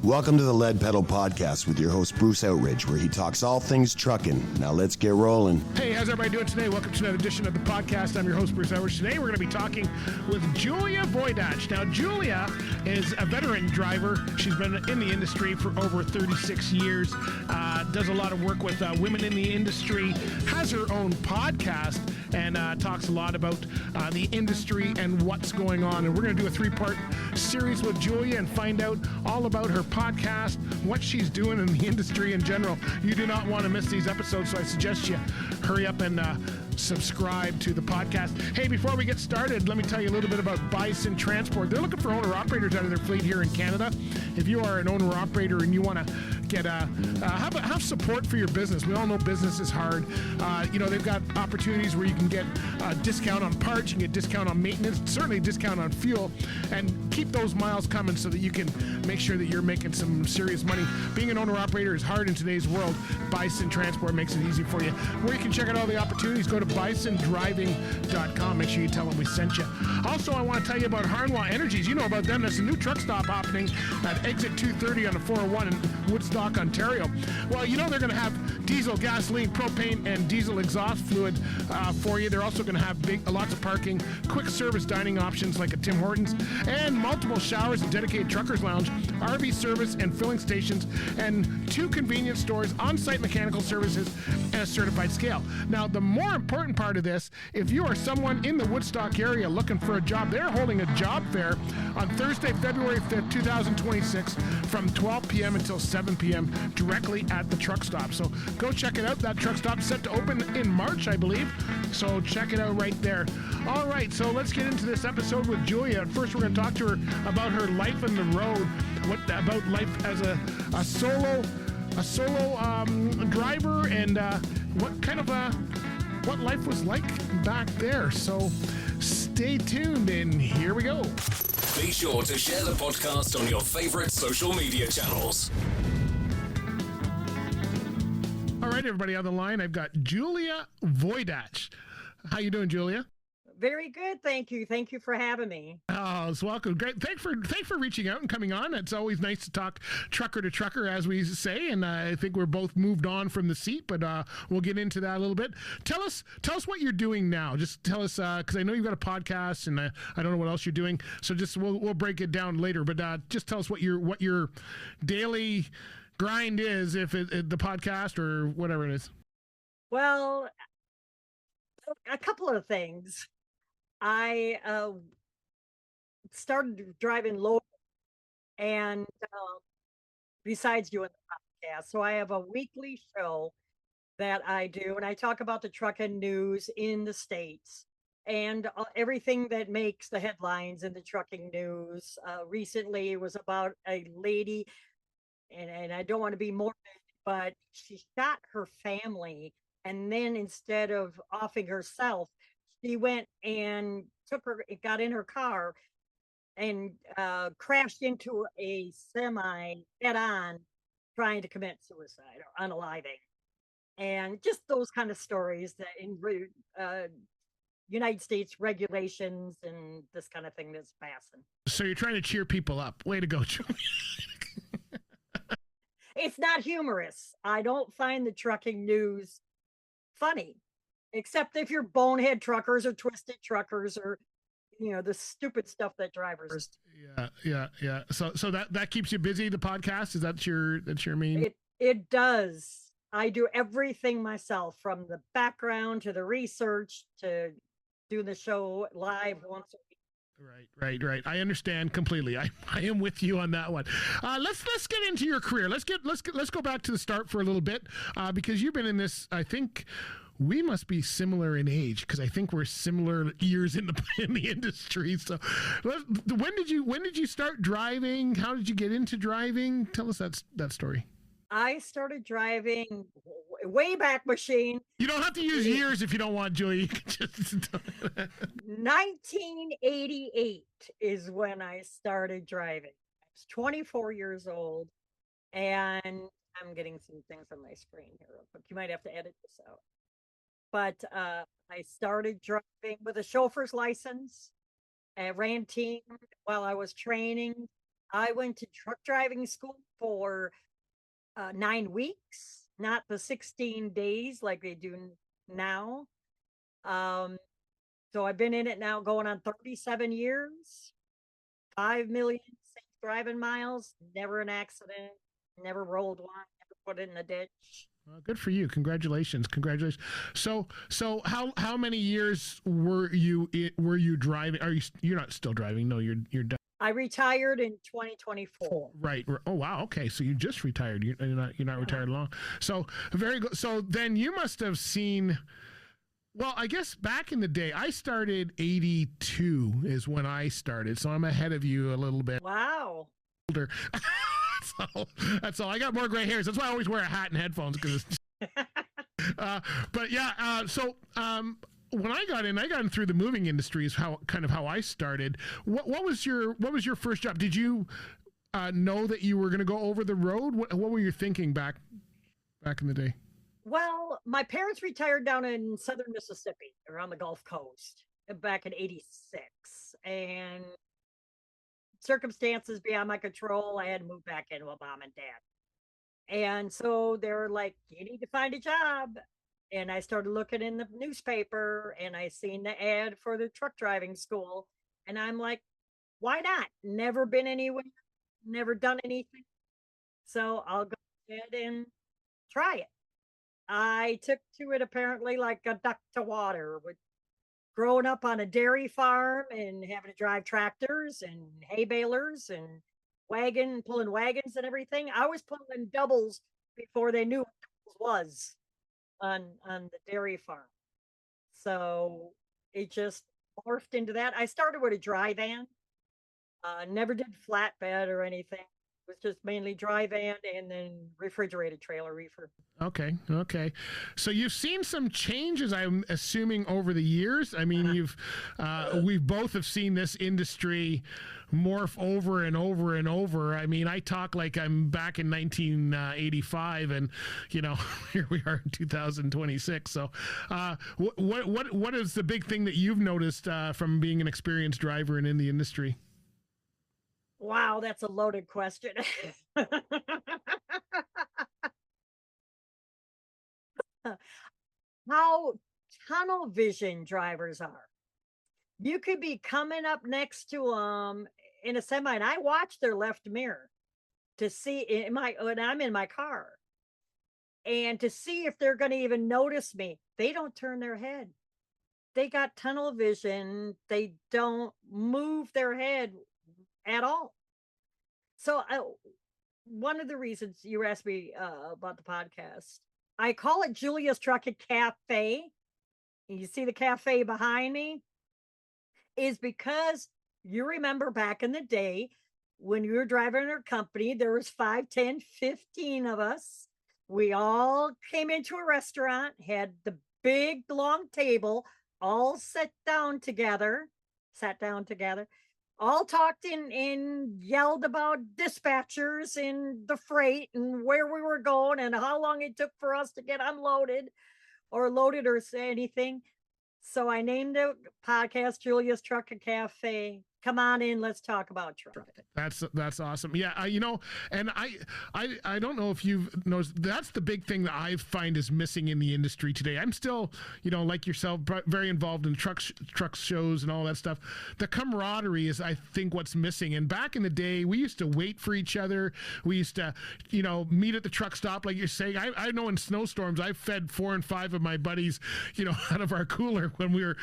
Welcome to the Lead Pedal Podcast with your host, Bruce Outridge, where he talks all things trucking. Now let's get rolling. Hey, how's everybody doing today? Welcome to another edition of the podcast. I'm your host, Bruce Outridge. Today we're going to be talking with Julia Wojdacz. Now, Julia is a veteran driver. She's been in the industry for over 36 years, does a lot of work with women in the industry, has her own podcast, and talks a lot about the industry and what's going on. And we're going to do a three-part series with Julia and find out all about her podcast, what she's doing in the industry in general. You do not want to miss these episodes, so I suggest you hurry up and subscribe to the podcast. Hey, before we get started, let me tell you a little bit about Bison Transport. They're looking for owner-operators out of their fleet here in Canada. If you are an owner-operator and you want to get have support for your business, we all know business is hard. They've got opportunities where you can get a discount on parts, you can get discount on maintenance, certainly a discount on fuel, and keep those miles coming so that you can make sure that you're making some serious money. Being an owner-operator is hard in today's world. Bison Transport makes it easy for you. Where you can check out all the opportunities, go to bisondriving.com. Make sure you tell them we sent you. Also, I want to tell you about Harnois Énergies. You know about them. There's a new truck stop happening at exit 230 on the 401 in Woodstock, Ontario. Well, you know they're going to have diesel, gasoline, propane, and diesel exhaust fluid for you. They're also going to have lots of parking, quick service dining options like a Tim Hortons, and multiple showers and dedicated truckers lounge, RV service and filling stations, and 2 convenience stores, on-site mechanical services, and a certified scale. Now, the more important part of this, if you are someone in the Woodstock area looking for a job, they're holding a job fair on Thursday, February 5th, 2026 from 12 p.m. until 7 p.m. directly at the truck stop. So go check it out. That truck stop is set to open in March, I believe. So check it out right there. All right, so let's get into this episode with Julia. First, we're going to talk to her about her life on the road, about life as a solo driver, and what life was like back there. So stay tuned, and here we go. Be sure to share the podcast on your favorite social media channels. All right, everybody on the line, I've got Julia Wojdacz. How you doing, Julia? Very good, thank you. Thank you for having me. Oh, it's welcome. Great. Thanks for reaching out and coming on. It's always nice to talk trucker to trucker, as we say, and I think we're both moved on from the seat, but we'll get into that a little bit. Tell us what you're doing now. Just tell us, because I know you've got a podcast, and I don't know what else you're doing. So just we'll break it down later, but just tell us what your daily grind is, if the podcast or whatever it is. Well, a couple of things. I started driving local, and besides doing the podcast, so I have a weekly show that I do, and I talk about the trucking news in the States and everything that makes the headlines in the trucking news. Recently, it was about a lady, and I don't want to be morbid, but she shot her family, and then instead of offing herself, she went and got in her car and crashed into a semi head on, trying to commit suicide or unaliving. And just those kind of stories that in United States regulations and this kind of thing that's passing. So you're trying to cheer people up. Way to go, Julia. It's not humorous. I don't find the trucking news funny, except if you're bonehead truckers or twisted truckers or the stupid stuff that drivers. Yeah. So that keeps you busy, the podcast? Is that your main? It does. I do everything myself, from the background to the research to doing the show live once a week. Right. I understand completely. I am with you on that one. Let's get into your career. Let's go back to the start for a little bit, because you've been in this. I think we must be similar in age, because I think we're similar years in the industry. So, when did you start driving? How did you get into driving? Tell us that story. I started driving way back machine. You don't have to use years if you don't want, Julie. You can just 1988 is when I started driving. I was 24 years old, and I'm getting some things on my screen here real quick. You might have to edit this out. But I started driving with a chauffeur's license. I ran team while I was training. I went to truck driving school for 9 weeks, not the 16 days like they do now. Um, so I've been in it now going on 37 years, 5 million safe driving miles, never an accident, never rolled one, never put it in a ditch. Well, good for you. Congratulations. So how many years were you driving? You're not still driving? No, you're done. I retired in 2024. Right. Oh wow. Okay. So you just retired. You're not retired long. So very good. So then you must have seen. Well, I guess back in the day, I started 82 is when I started. So I'm ahead of you a little bit. Wow. Older. That's all. I got more gray hairs. That's why I always wear a hat and headphones because. But yeah. So when I got in through the moving industry is how I started. What was your first job? Did you know that you were going to go over the road? What were you thinking back in the day? Well, my parents retired down in southern Mississippi around the Gulf Coast back in 86. And circumstances beyond my control, I had to move back in with mom and dad. And so they were like, you need to find a job. And I started looking in the newspaper and I seen the ad for the truck driving school. And I'm like, why not? Never been anywhere, never done anything. So I'll go ahead and try it. I took to it apparently like a duck to water. With growing up on a dairy farm and having to drive tractors and hay balers and pulling wagons and everything. I was pulling doubles before they knew what doubles was on the dairy farm. So it just morphed into that. I started with a dry van. Never did flatbed or anything. It was just mainly dry van and then refrigerated trailer reefer. Okay. So you've seen some changes, I'm assuming, over the years. I mean, we've both have seen this industry morph over and over and over. I mean, I talk like I'm back in 1985 and, here we are in 2026. So what is the big thing that you've noticed from being an experienced driver and in the industry? Wow, that's a loaded question. How tunnel vision drivers are. You could be coming up next to them in a semi, and I watch their left mirror to see when I'm in my car, and to see if they're going to even notice me. They don't turn their head. They got tunnel vision. They don't move their head at all. So one of the reasons you asked me about the podcast, I call it Julia's Trucking Cafe. You see the cafe behind me? Is because you remember back in the day when you were driving our company, there was 5, 10, 15 of us. We all came into a restaurant, had the big long table, all sat down together, all talked and yelled about dispatchers and the freight and where we were going and how long it took for us to get unloaded or loaded or say anything. So I named the podcast Julia's Trucking Cafe. Come on in, let's talk about trucking. That's awesome. Yeah, and I don't know if you've noticed, that's the big thing that I find is missing in the industry today. I'm still, like yourself, very involved in truck shows and all that stuff. The camaraderie is, I think, what's missing. And back in the day, we used to wait for each other. We used to, meet at the truck stop, like you're saying. I know in snowstorms, I fed 4 and 5 of my buddies, out of our cooler when we were,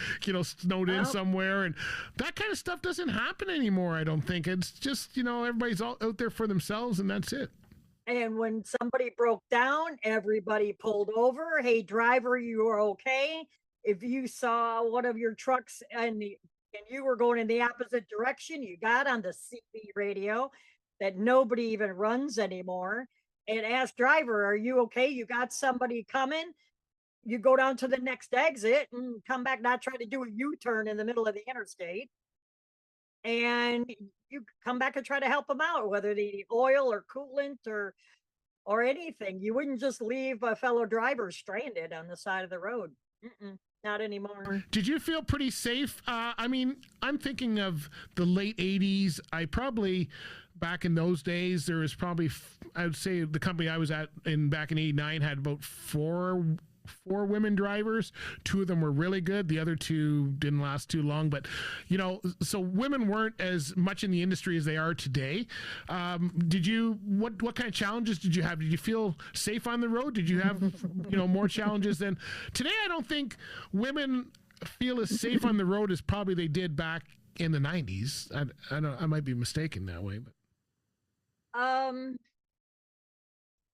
snowed in somewhere. And that kind of stuff doesn't happen anymore, I don't think. It's just, everybody's all out there for themselves and that's it. And when somebody broke down, everybody pulled over. Hey, driver, you are okay. If you saw one of your trucks and you were going in the opposite direction, you got on the CB radio that nobody even runs anymore and asked driver, are you okay? You got somebody coming? You go down to the next exit and come back, not try to do a U-turn in the middle of the interstate. And you come back and try to help them out, whether they need oil or coolant or anything. You wouldn't just leave a fellow driver stranded on the side of the road. Not anymore. Did you feel pretty safe? I mean, I'm thinking of the late 80s. I probably back in those days, there was probably, I would say the company I was at back in '89 had about four women drivers. Two of them were really good. The other two didn't last too long. But, so women weren't as much in the industry as they are today. What kind of challenges did you have? Did you feel safe on the road? Did you have, more challenges than today? I don't think women feel as safe on the road as probably they did back in the 90s. I might be mistaken that way, but.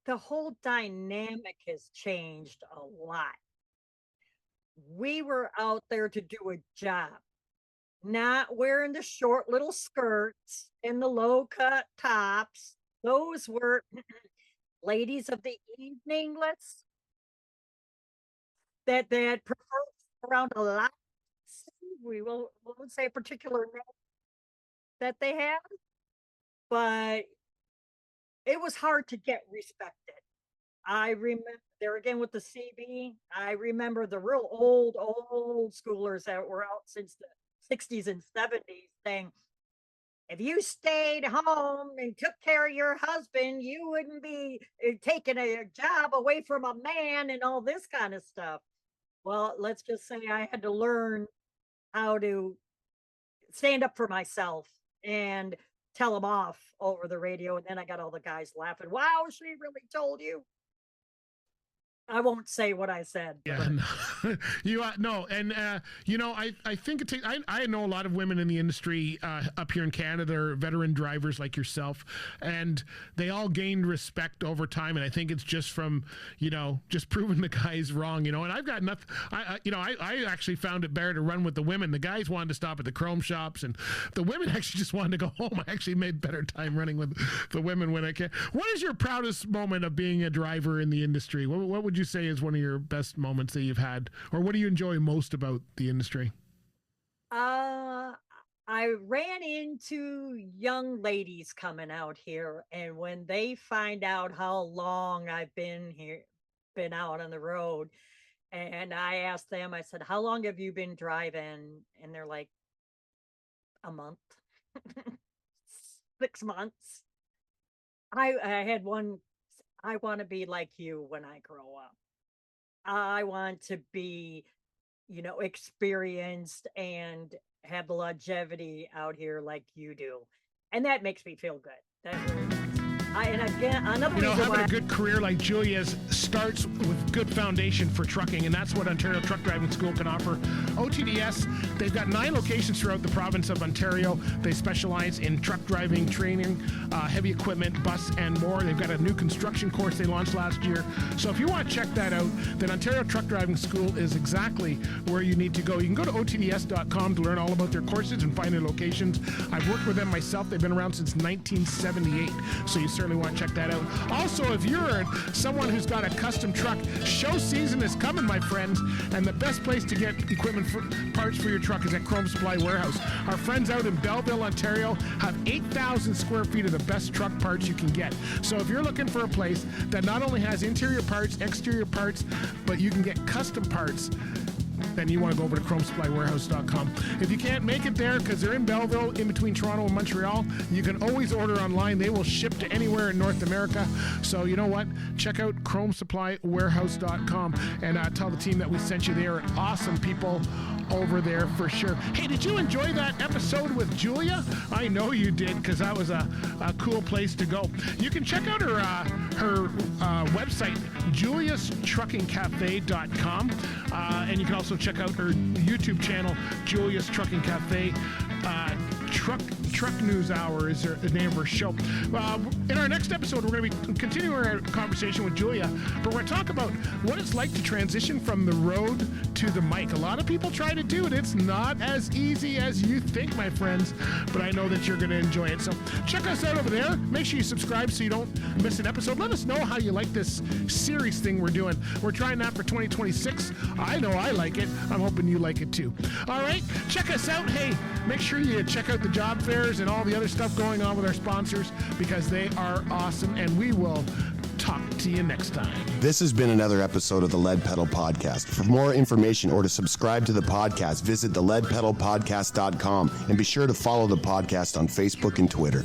The whole dynamic has changed a lot. We were out there to do a job, not wearing the short little skirts and the low cut tops. Those were ladies of the evening, that prefer around a lot. We won't say a particular name that they have, but it was hard to get respected. I remember there again with the CB. I remember the real old schoolers that were out since the 60s and 70s saying, if you stayed home and took care of your husband, you wouldn't be taking a job away from a man and all this kind of stuff. Well, let's just say I had to learn how to stand up for myself and tell them off over the radio. And then I got all the guys laughing. Wow, she really told you. I won't say what I said. Yeah, no. And, I think it takes, I know a lot of women in the industry up here in Canada are veteran drivers like yourself, and they all gained respect over time. And I think it's just from, just proving the guys wrong, and I've got nothing, I actually found it better to run with the women. The guys wanted to stop at the chrome shops, and the women actually just wanted to go home. I actually made better time running with the women when I can. What is your proudest moment of being a driver in the industry? What would you say is one of your best moments that you've had, or what do you enjoy most about the industry? I ran into young ladies coming out here, and when they find out how long I've been out on the road, and I asked them, I said, how long have you been driving? And they're like, a month. 6 months. I had one. I want to be like you when I grow up. I want to be, experienced and have the longevity out here like you do. And that makes me feel good. That really does. And again, another reason having a good career like Julia's starts with good foundation for trucking, and that's what Ontario Truck Driving School can offer. OTDS, they've got 9 locations throughout the province of Ontario. They specialize in truck driving training, heavy equipment, bus, and more. They've got a new construction course they launched last year. So if you want to check that out, then Ontario Truck Driving School is exactly where you need to go. You can go to otds.com to learn all about their courses and find their locations. I've worked with them myself. They've been around since 1978, so you certainly want to check that out. Also, if you're someone who's got a custom truck, show season is coming, my friends, and the best place to get equipment parts for your truck is at Chrome Supply Warehouse. Our friends out in Belleville, Ontario have 8,000 square feet of the best truck parts you can get. So if you're looking for a place that not only has interior parts, exterior parts, but you can get custom parts, then you want to go over to ChromeSupplyWarehouse.com. If you can't make it there because they're in Belleville, in between Toronto and Montreal, you can always order online. They will ship to anywhere in North America. So you know what? Check out ChromeSupplyWarehouse.com and tell the team that we sent you. They are awesome people over there for sure. Hey, did you enjoy that episode with Julia? I know you did, because that was a cool place to go. You can check out her website, juliastruckingcafe.com, and you can also check out her YouTube channel, Julia's Trucking Cafe. Truck News Hour is the name of her show. In our next episode, we're going to be continuing our conversation with Julia, but we're going to talk about what it's like to transition from the road to the mic. A lot of people try to do it. It's not as easy as you think, my friends, but I know that you're going to enjoy it. So check us out over there. Make sure you subscribe so you don't miss an episode. Let us know how you like this series thing we're doing. We're trying that for 2026. I know I like it. I'm hoping you like it too. All right, check us out. Hey, make sure you check out the job fairs and all the other stuff going on with our sponsors, because they are awesome, and we will talk to you next time. This has been another episode of the Lead Pedal Podcast. For more information or to subscribe to the podcast, visit theleadpedalpodcast.com and be sure to follow the podcast on Facebook and Twitter.